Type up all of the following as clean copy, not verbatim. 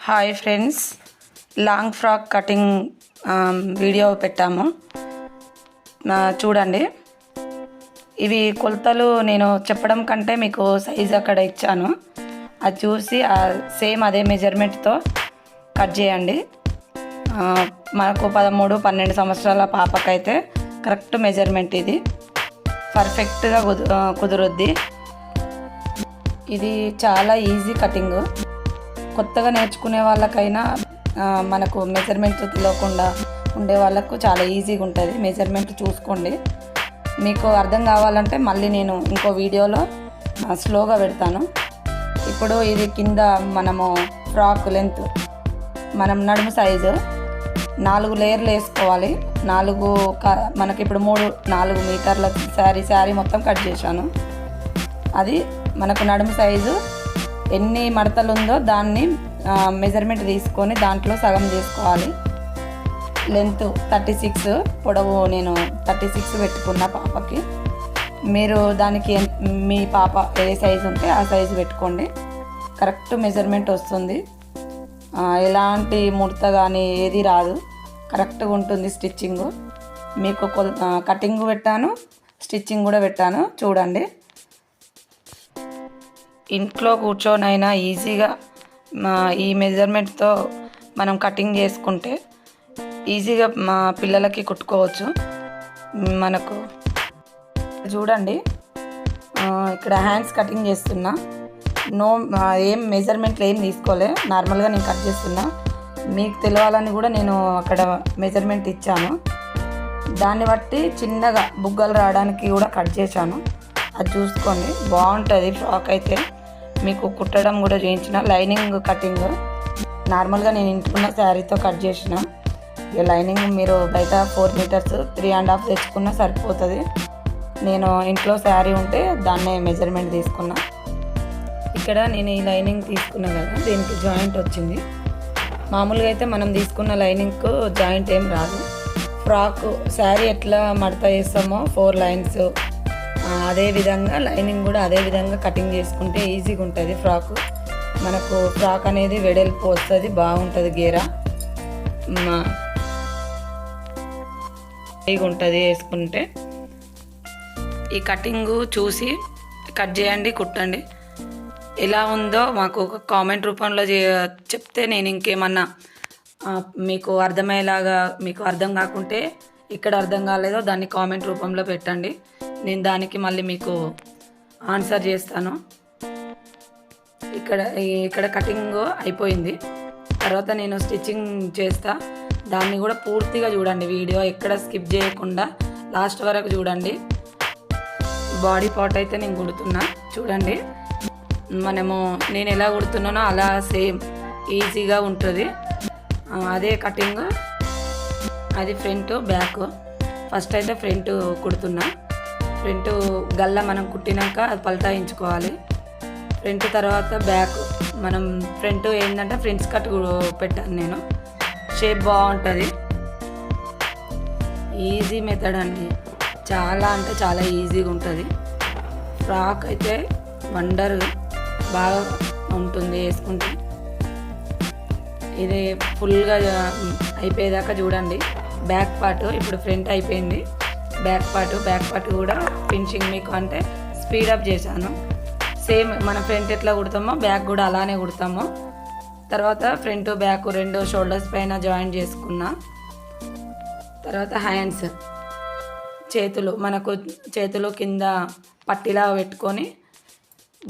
Hi friends, long frock cutting video పెట్టాము. చూడండి. ఇవి కొలతలు నేను చెప్పడం కంటే మీకు సైజ్ అక్కడ ఇచ్చాను, అది చూసి సేమ్ అదే మెజర్మెంట్తో కట్ చేయండి. మనకు 13-12 సంవత్సరాల పాపకైతే కరెక్ట్ మెజర్మెంట్ ఇది, పర్ఫెక్ట్గా కుదురుద్ది. ఇది చాలా ఈజీ కటింగ్. కొత్తగా నేర్చుకునే వాళ్ళకైనా మనకు మెజర్మెంట్ తెలియకుండా ఉండే వాళ్ళకు చాలా ఈజీగా ఉంటుంది. మెజర్మెంట్ చూసుకోండి. మీకు అర్థం కావాలంటే మళ్ళీ నేను ఇంకో వీడియోలో స్లోగా పెడతాను. ఇప్పుడు ఇది కింద మనము ఫ్రాక్ లెంత్ మనం నడుము సైజు 4 లేయర్లు వేసుకోవాలి. మనకి ఇప్పుడు 4 మీటర్ల శారీ మొత్తం కట్ చేశాను. అది మనకు నడుము సైజు ఎన్ని మడతలు ఉందో దాన్ని మెజర్మెంట్ తీసుకొని దాంట్లో సగం చేసుకోవాలి. లెంత్ 36, పొడవు నేను 36 పెట్టుకున్న పాపకి. మీరు దానికి మీ పాప ఏ సైజు ఉంటే ఆ సైజు పెట్టుకోండి. కరెక్ట్ మెజర్మెంట్ వస్తుంది. ఎలాంటి ముడత కానీ ఏది రాదు, కరెక్ట్గా ఉంటుంది స్టిచ్చింగ్. మీకు కటింగ్ పెట్టాను, స్టిచ్చింగ్ కూడా పెట్టాను, చూడండి. ఇంట్లో కూర్చొనైనా ఈజీగా ఈ మెజర్మెంట్తో మనం కటింగ్ చేసుకుంటే ఈజీగా మా పిల్లలకి కుట్టుకోవచ్చు. మనకు చూడండి, ఇక్కడ హ్యాండ్స్ కటింగ్ చేస్తున్నా. ఏం మెజర్మెంట్లు ఏం తీసుకోలే, నార్మల్గా నేను కట్ చేస్తున్నా. మీకు తెలియాలని కూడా నేను అక్కడ మెజర్మెంట్ ఇచ్చాను. దాన్ని బట్టి చిన్నగా బుగ్గలు రావడానికి కూడా కట్ చేశాను. అది చూసుకోండి, బాగుంటుంది ఫ్రాక్ అయితే. మీకు కుట్టడం కూడా చేయించిన. లైనింగ్ కటింగ్ నార్మల్గా నేను ఇంట్లో శారీతో కట్ చేసిన. లైనింగ్ మీరు బయట 4 మీటర్స్ 3.5 తెచ్చుకున్నా సరిపోతుంది. నేను ఇంట్లో శారీ ఉంటే దాన్నే మెజర్మెంట్ తీసుకున్నా. ఇక్కడ నేను ఈ లైనింగ్ తీసుకున్నా కదా, దీనికి జాయింట్ వచ్చింది. మామూలుగా అయితే మనం తీసుకున్న లైనింగ్కు జాయింట్ ఏం రాదు. ఫ్రాక్ శారీ ఎట్లా మడత వేస్తామో 4 లైన్స్, అదేవిధంగా లైనింగ్ కూడా అదే విధంగా కటింగ్ చేసుకుంటే ఈజీగా ఉంటుంది. మనకు ఫ్రాక్ అనేది వెడల్పు వస్తుంది, బాగుంటుంది. గేరా ఉంటుంది వేసుకుంటే. ఈ కటింగ్ చూసి కట్ చేయండి, కుట్టండి. ఎలా ఉందో మాకు ఒక కామెంట్ రూపంలో చెప్తే నేను ఇంకేమన్నా మీకు అర్థమయ్యేలాగా, మీకు అర్థం కాకుంటే ఇక్కడ అర్థం కాలేదో దాన్ని కామెంట్ రూపంలో పెట్టండి. నేను దానికి మళ్ళీ మీకు ఆన్సర్ చేస్తాను. ఇక్కడ కటింగ్ అయిపోయింది. తర్వాత నేను స్టిచ్చింగ్ చేస్తా. దాన్ని కూడా పూర్తిగా చూడండి, వీడియో ఎక్కడ స్కిప్ చేయకుండా లాస్ట్ వరకు చూడండి. బాడీ పార్ట్ అయితే నేను కుడుతున్నా, చూడండి. నేను ఎలా కుడుతున్నానో అలా సేమ్ ఈజీగా ఉంటుంది. అదే కటింగ్, అది ఫ్రంట్ బ్యాక్. ఫస్ట్ అయితే ఫ్రంట్ కుడుతున్నా. ఫ్రంట్ గల్ల మనం కుట్టినాక అది పల్టాయించుకోవాలి. ఫ్రంట్ తర్వాత బ్యాక్. మనం ఫ్రంట్ ఏంటంటే ఫ్రంట్స్ కట్ పెట్టాను నేను. షేప్ బాగుంటుంది. ఈజీ మెథడ్ అండి, చాలా అంటే చాలా ఈజీగా ఉంటుంది. ఫ్రాక్ అయితే వండర్ బాగా ఉంటుంది వేసుకుంటే. ఇది ఫుల్గా అయిపోయేదాకా చూడండి. బ్యాక్ పార్ట్ ఇప్పుడు ఫ్రంట్ అయిపోయింది. బ్యాక్ పార్ట్ కూడా ఫినిషింగ్ మీకు అంటే స్పీడప్ చేశాను. సేమ్ మన ఫ్రంట్ ఎట్లా కుడతామో బ్యాక్ కూడా అలానే కుడతాము. తర్వాత ఫ్రంట్ బ్యాక్ 2 షోల్డర్స్ పైన జాయిన్ చేసుకున్నా. తర్వాత హ్యాండ్స్, చేతులు కింద పట్టిలా పెట్టుకొని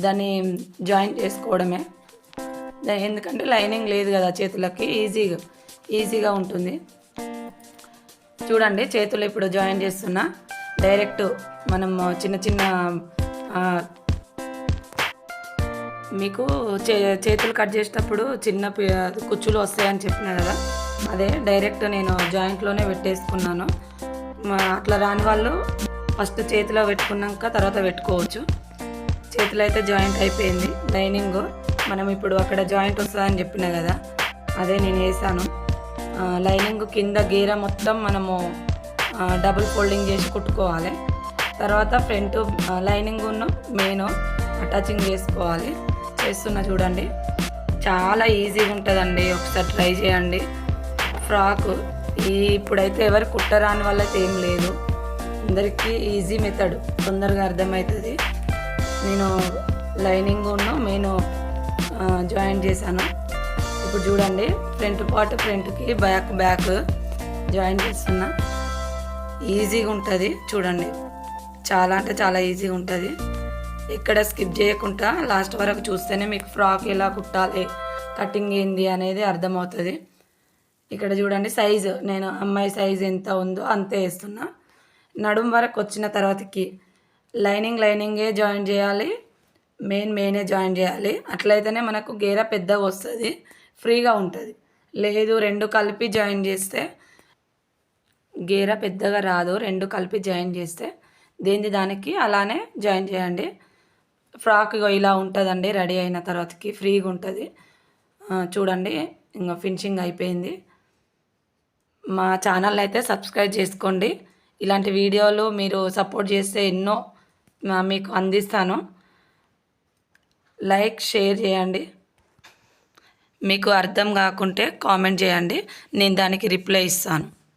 దాన్ని జాయిన్ చేసుకోవడమే. ఎందుకంటే లైనింగ్ లేదు కదా చేతులకి, ఈజీగా ఉంటుంది. చూడండి, చేతులు ఇప్పుడు జాయిన్ చేస్తున్నా. డైరెక్ట్ మనం చిన్న మీకు చేతులు కట్ చేసేటప్పుడు చిన్న కుచ్చులు వస్తాయని చెప్పినా కదా, అదే డైరెక్ట్ నేను జాయింట్లోనే పెట్టేసుకున్నాను. అట్లా రాని వాళ్ళు ఫస్ట్ చేతిలో పెట్టుకున్నాక తర్వాత పెట్టుకోవచ్చు. చేతులు అయితే జాయింట్ అయిపోయింది. లైనింగ్ మనం ఇప్పుడు అక్కడ జాయింట్ వస్తుందని చెప్పినా కదా, అదే నేను వేసాను. లైనింగ్ కింద గేర మొత్తం మనము డబుల్ ఫోల్డింగ్ చేసి కుట్టుకోవాలి. తర్వాత ఫ్రంట్ లైనింగ్ మెయిన్ అటాచింగ్ చేసుకోవాలి. చేస్తున్నా చూడండి. చాలా ఈజీగా ఉంటుందండి, ఒకసారి ట్రై చేయండి. ఫ్రాక్ ఇప్పుడైతే ఎవరు కుట్టరాని వాళ్ళైతే ఏం లేదు, అందరికీ ఈజీ మెథడ్, తొందరగా అర్థమవుతుంది. నేను లైనింగ్ మెయిన్ జాయిన్ చేశాను. ఇప్పుడు చూడండి, ఫ్రంట్ పార్ట్ ఫ్రంట్కి, బ్యాక్ జాయిన్ చేస్తున్నా. ఈజీగా ఉంటుంది చూడండి, చాలా అంటే చాలా ఈజీగా ఉంటుంది. ఎక్కడ స్కిప్ చేయకుండా లాస్ట్ వరకు చూస్తేనే మీకు ఫ్రాక్ ఎలా కుట్టాలి, కటింగ్ ఏంది అనేది అర్థమవుతుంది. ఇక్కడ చూడండి సైజు, నేను అమ్మాయి సైజు ఎంత ఉందో అంతే వేస్తున్నా. నడుము వరకు వచ్చిన తర్వాతకి లైనింగే జాయిన్ చేయాలి, మెయినే జాయిన్ చేయాలి. అట్లయితేనే మనకు గేర పెద్దగా వస్తుంది, ఫ్రీగా ఉంటుంది. లేదు రెండు కలిపి జాయిన్ చేస్తే గేర పెద్దగా రాదు. రెండు కలిపి జాయిన్ చేస్తే దేని దానికి అలానే జాయిన్ చేయండి. ఫ్రాక్ ఇలా ఉంటుందండి, రెడీ అయిన తర్వాతకి ఫ్రీగా ఉంటుంది. చూడండి, ఇంకా ఫినిషింగ్ అయిపోయింది. మా ఛానల్ అయితే సబ్స్క్రైబ్ చేసుకోండి. ఇలాంటి వీడియోలు మీరు సపోర్ట్ చేస్తే ఎన్నో మీకు అందిస్తాను. లైక్ షేర్ చేయండి. మీకు అర్థం కాకుంటే కామెంట్ చేయండి, నేను దానికి రిప్లై ఇస్తాను.